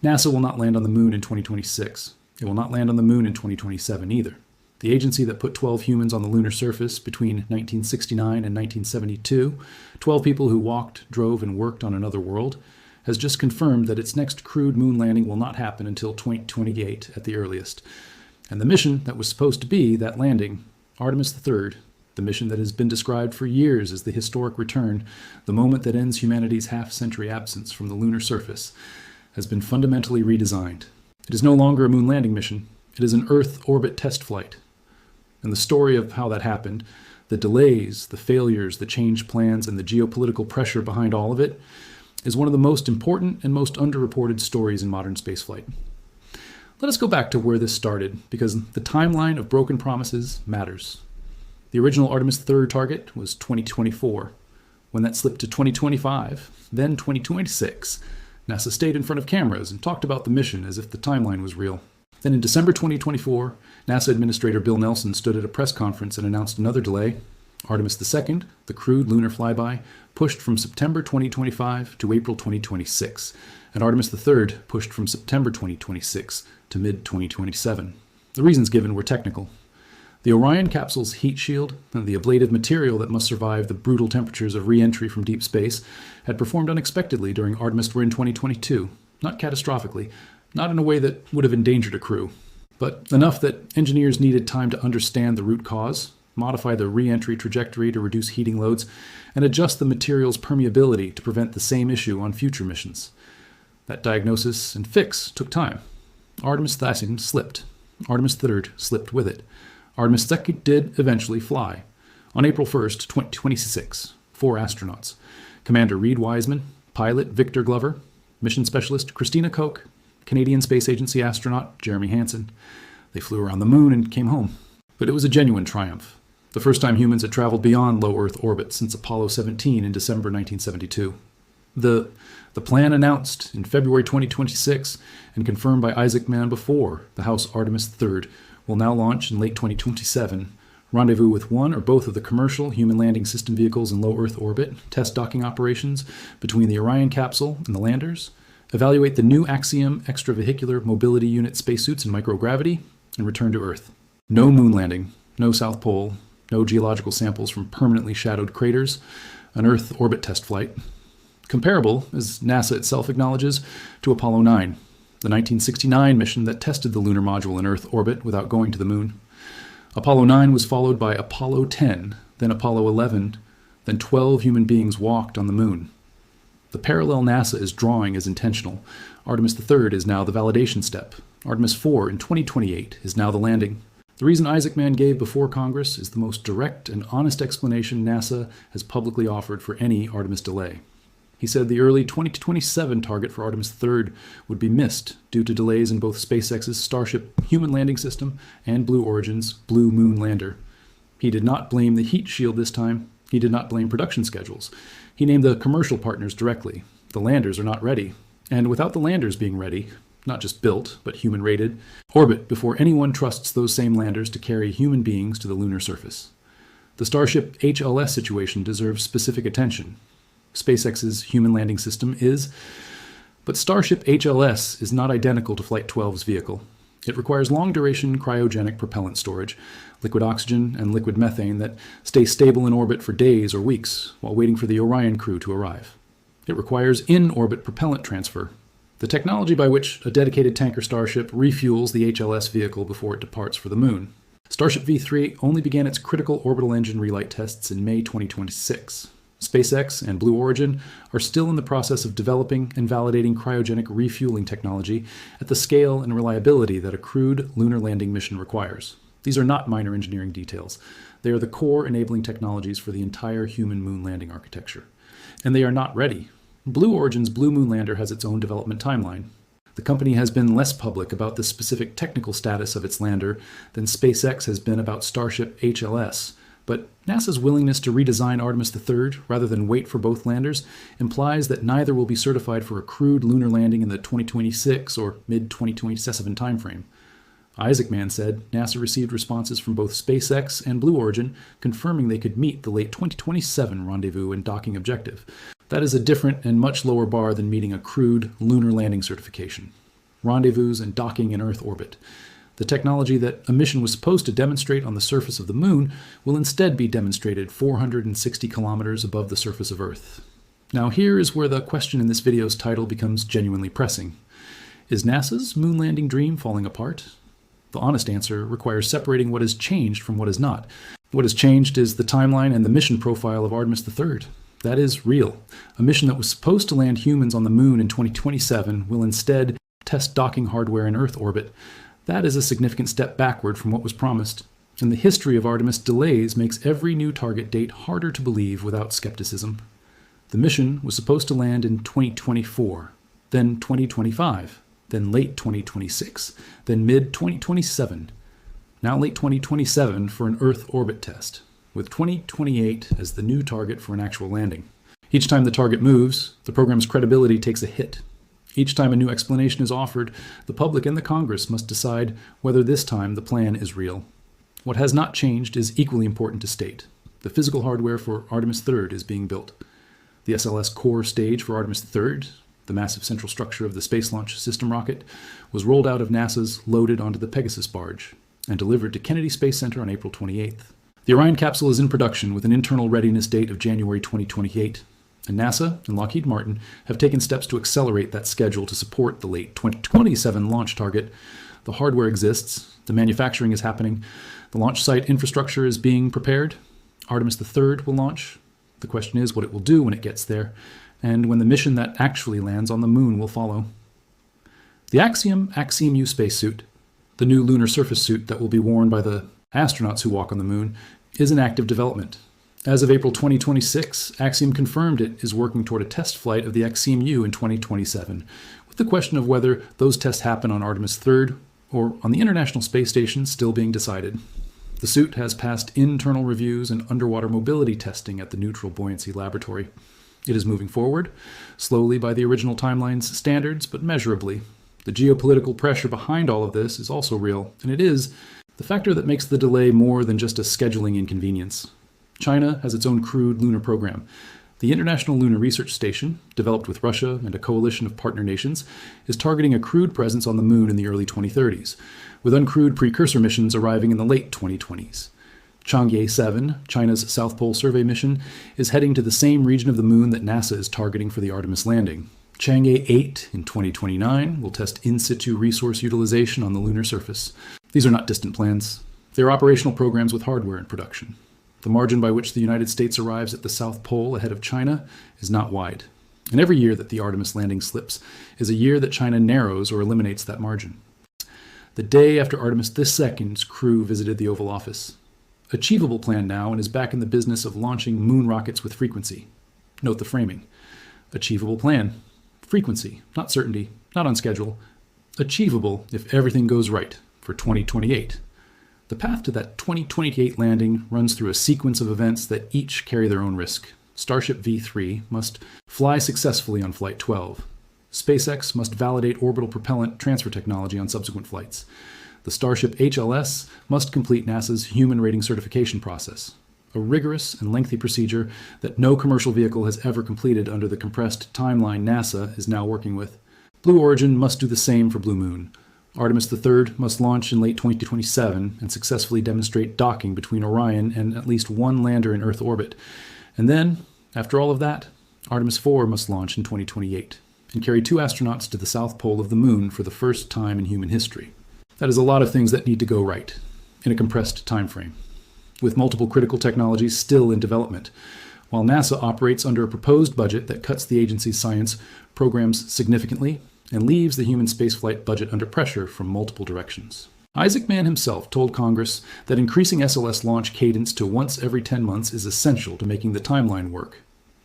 NASA will not land on the moon in 2026. It will not land on the moon in 2027 either. The agency that put 12 humans on the lunar surface between 1969 and 1972, 12 people who walked, drove, and worked on another world, has just confirmed that its next crewed moon landing will not happen until 2028 at the earliest. And the mission that was supposed to be that landing, Artemis III, the mission that has been described for years as the historic return, the moment that ends humanity's half-century absence from the lunar surface, has been fundamentally redesigned. It is no longer a moon landing mission. It is an Earth orbit test flight. And the story of how that happened, the delays, the failures, the changed plans, and the geopolitical pressure behind all of it, is one of the most important and most underreported stories in modern spaceflight. Let us go back to where this started, because the timeline of broken promises matters. The original Artemis III target was 2024. When that slipped to 2025, then 2026, NASA stayed in front of cameras and talked about the mission as if the timeline was real. Then in December 2024, NASA Administrator Bill Nelson stood at a press conference and announced another delay. Artemis II, the crewed lunar flyby, pushed from September 2025 to April 2026, and Artemis III pushed from September 2026 to mid-2027. The reasons given were technical. The Orion capsule's heat shield and the ablative material that must survive the brutal temperatures of re-entry from deep space had performed unexpectedly during Artemis in 2022, not catastrophically, not in a way that would have endangered a crew, but enough that engineers needed time to understand the root cause, modify the re-entry trajectory to reduce heating loads, and adjust the material's permeability to prevent the same issue on future missions. That diagnosis and fix took time. Artemis II slipped. Artemis III slipped with it. Artemis II did eventually fly. On April 1st, 2026, 4 astronauts. Commander Reed Wiseman, pilot Victor Glover, mission specialist Christina Koch, Canadian Space Agency astronaut Jeremy Hansen. They flew around the moon and came home. But it was a genuine triumph. The first time humans had traveled beyond low Earth orbit since Apollo 17 in December 1972. The plan announced in February 2026 and confirmed by Isaacman before the House Artemis III will now launch in late 2027, rendezvous with one or both of the commercial human landing system vehicles in low Earth orbit, test docking operations between the Orion capsule and the landers, evaluate the new Axiom extravehicular mobility unit spacesuits in microgravity, and return to Earth. No moon landing, no South Pole, no geological samples from permanently shadowed craters, an Earth orbit test flight. Comparable, as NASA itself acknowledges, to Apollo 9, the 1969 mission that tested the lunar module in Earth orbit without going to the moon. Apollo 9 was followed by Apollo 10, then Apollo 11, then 12 human beings walked on the moon. The parallel NASA is drawing is intentional. Artemis III is now the validation step. Artemis IV in 2028 is now the landing. The reason Isaacman gave before Congress is the most direct and honest explanation NASA has publicly offered for any Artemis delay. He said the early 2027 target for Artemis III would be missed due to delays in both SpaceX's Starship human landing system and Blue Origin's Blue Moon lander. He did not blame the heat shield this time. He did not blame production schedules. He named the commercial partners directly. The landers are not ready. And without the landers being ready, not just built, but human-rated, orbit before anyone trusts those same landers to carry human beings to the lunar surface. The Starship HLS situation deserves specific attention. SpaceX's human landing system is, but Starship HLS is not identical to Flight 12's vehicle. It requires long-duration cryogenic propellant storage, liquid oxygen and liquid methane that stay stable in orbit for days or weeks while waiting for the Orion crew to arrive. It requires in-orbit propellant transfer, the technology by which a dedicated tanker Starship refuels the HLS vehicle before it departs for the moon. Starship V3 only began its critical orbital engine relight tests in May 2026. SpaceX and Blue Origin are still in the process of developing and validating cryogenic refueling technology at the scale and reliability that a crewed lunar landing mission requires. These are not minor engineering details. They are the core enabling technologies for the entire human moon landing architecture. And they are not ready. Blue Origin's Blue Moon lander has its own development timeline. The company has been less public about the specific technical status of its lander than SpaceX has been about Starship HLS, but NASA's willingness to redesign Artemis III rather than wait for both landers implies that neither will be certified for a crewed lunar landing in the 2026 or mid-2027 timeframe. Isaacman said NASA received responses from both SpaceX and Blue Origin confirming they could meet the late 2027 rendezvous and docking objective. That is a different and much lower bar than meeting a crewed lunar landing certification. rendezvous, and docking in Earth orbit. The technology that a mission was supposed to demonstrate on the surface of the Moon will instead be demonstrated 460 kilometers above the surface of Earth. Now here is where the question in this video's title becomes genuinely pressing. Is NASA's moon landing dream falling apart? The honest answer requires separating what has changed from what has not. What has changed is the timeline and the mission profile of Artemis III. That is real. A mission that was supposed to land humans on the Moon in 2027 will instead test docking hardware in Earth orbit. That is a significant step backward from what was promised, and the history of Artemis delays makes every new target date harder to believe without skepticism. The mission was supposed to land in 2024, then 2025, then late 2026, then mid-2027, now late 2027 for an Earth orbit test, with 2028 as the new target for an actual landing. Each time the target moves, the program's credibility takes a hit. Each time a new explanation is offered, the public and the Congress must decide whether this time the plan is real. What has not changed is equally important to state. The physical hardware for Artemis III is being built. The SLS core stage for Artemis III, the massive central structure of the Space Launch System rocket, was rolled out of NASA's loaded onto the Pegasus barge and delivered to Kennedy Space Center on April 28th. The Orion capsule is in production with an internal readiness date of January 2028. And NASA and Lockheed Martin have taken steps to accelerate that schedule to support the late 2027 launch target. The hardware exists, the manufacturing is happening, the launch site infrastructure is being prepared. Artemis III will launch. The question is what it will do when it gets there, and when the mission that actually lands on the Moon will follow. The Axiom-U spacesuit, the new lunar surface suit that will be worn by the astronauts who walk on the Moon, is in active development. As of April 2026, Axiom confirmed it is working toward a test flight of the Axiom-U in 2027, with the question of whether those tests happen on Artemis III or on the International Space Station still being decided. The suit has passed internal reviews and underwater mobility testing at the Neutral Buoyancy Laboratory. It is moving forward, slowly by the original timeline's standards, but measurably. The geopolitical pressure behind all of this is also real, and it is the factor that makes the delay more than just a scheduling inconvenience. China has its own crewed lunar program. The International Lunar Research Station, developed with Russia and a coalition of partner nations, is targeting a crewed presence on the Moon in the early 2030s, with uncrewed precursor missions arriving in the late 2020s. Chang'e 7, China's South Pole Survey mission, is heading to the same region of the Moon that NASA is targeting for the Artemis landing. Chang'e 8 in 2029 will test in-situ resource utilization on the lunar surface. These are not distant plans. They are operational programs with hardware in production. The margin by which the United States arrives at the South Pole ahead of China is not wide. And every year that the Artemis landing slips is a year that China narrows or eliminates that margin. The day after Artemis II's crew visited the Oval Office. Achievable plan now and is back in the business of launching moon rockets with frequency. Note the framing. Achievable plan. Frequency, not certainty, not on schedule. Achievable if everything goes right for 2028. The path to that 2028 landing runs through a sequence of events that each carry their own risk. Starship V3 must fly successfully on Flight 12. SpaceX must validate orbital propellant transfer technology on subsequent flights. The Starship HLS must complete NASA's human rating certification process, a rigorous and lengthy procedure that no commercial vehicle has ever completed under the compressed timeline NASA is now working with. Blue Origin must do the same for Blue Moon. Artemis III must launch in late 2027 and successfully demonstrate docking between Orion and at least one lander in Earth orbit. And then, after all of that, Artemis IV must launch in 2028 and carry 2 astronauts to the South Pole of the Moon for the first time in human history. That is a lot of things that need to go right in a compressed time frame, with multiple critical technologies still in development, while NASA operates under a proposed budget that cuts the agency's science programs significantly and leaves the human spaceflight budget under pressure from multiple directions. Isaacman himself told Congress that increasing SLS launch cadence to once every 10 months is essential to making the timeline work,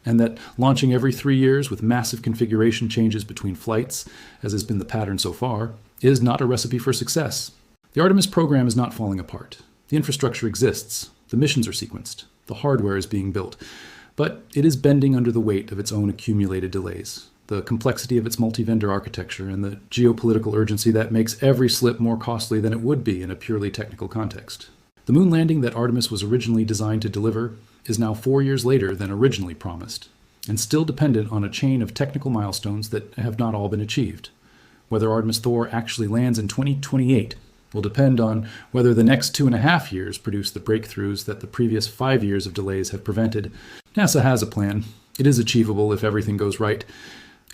and that launching every 3 years with massive configuration changes between flights, as has been the pattern so far, is not a recipe for success. The Artemis program is not falling apart. The infrastructure exists, the missions are sequenced, the hardware is being built, but it is bending under the weight of its own accumulated delays. The complexity of its multi-vendor architecture, and the geopolitical urgency that makes every slip more costly than it would be in a purely technical context. The moon landing that Artemis was originally designed to deliver is now 4 years later than originally promised, and still dependent on a chain of technical milestones that have not all been achieved. Whether Artemis IV actually lands in 2028 will depend on whether the next 2.5 years produce the breakthroughs that the previous 5 years of delays have prevented. NASA has a plan. It is achievable if everything goes right.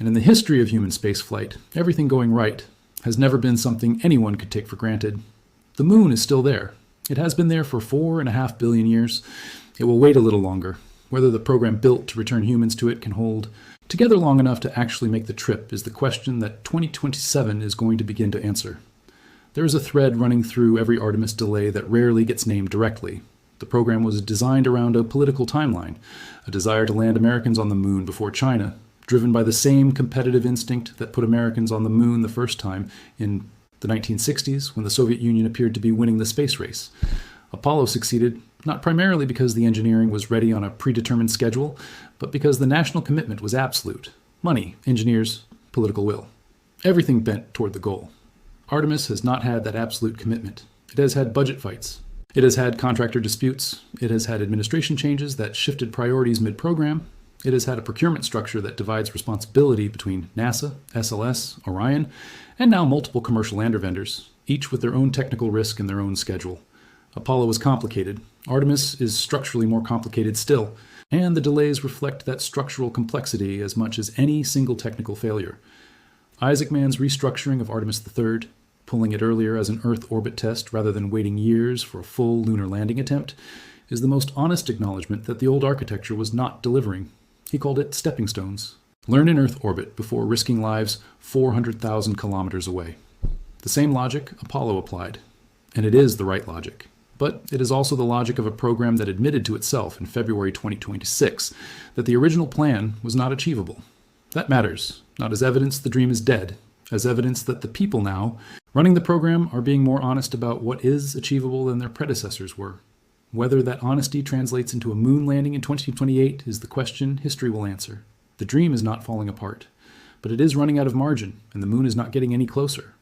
And in the history of human spaceflight, everything going right has never been something anyone could take for granted. The moon is still there. It has been there for 4.5 billion years. It will wait a little longer. Whether the program built to return humans to it can hold together long enough to actually make the trip is the question that 2027 is going to begin to answer. There is a thread running through every Artemis delay that rarely gets named directly. The program was designed around a political timeline, a desire to land Americans on the moon before China, driven by the same competitive instinct that put Americans on the moon the first time in the 1960s when the Soviet Union appeared to be winning the space race. Apollo succeeded not primarily because the engineering was ready on a predetermined schedule, but because the national commitment was absolute. Money, engineers, political will. Everything bent toward the goal. Artemis has not had that absolute commitment. It has had budget fights. It has had contractor disputes. It has had administration changes that shifted priorities mid-program. It has had a procurement structure that divides responsibility between NASA, SLS, Orion, and now multiple commercial lander vendors, each with their own technical risk and their own schedule. Apollo was complicated. Artemis is structurally more complicated still, and the delays reflect that structural complexity as much as any single technical failure. Isaacman's restructuring of Artemis III, pulling it earlier as an Earth orbit test rather than waiting years for a full lunar landing attempt, is the most honest acknowledgement that the old architecture was not delivering. He called it stepping stones. Learn in Earth orbit before risking lives 400,000 kilometers away. The same logic Apollo applied, and it is the right logic. But it is also the logic of a program that admitted to itself in February 2026 that the original plan was not achievable. That matters, not as evidence the dream is dead, as evidence that the people now running the program are being more honest about what is achievable than their predecessors were. Whether that honesty translates into a moon landing in 2028 is the question history will answer. The dream is not falling apart, but it is running out of margin, and the moon is not getting any closer.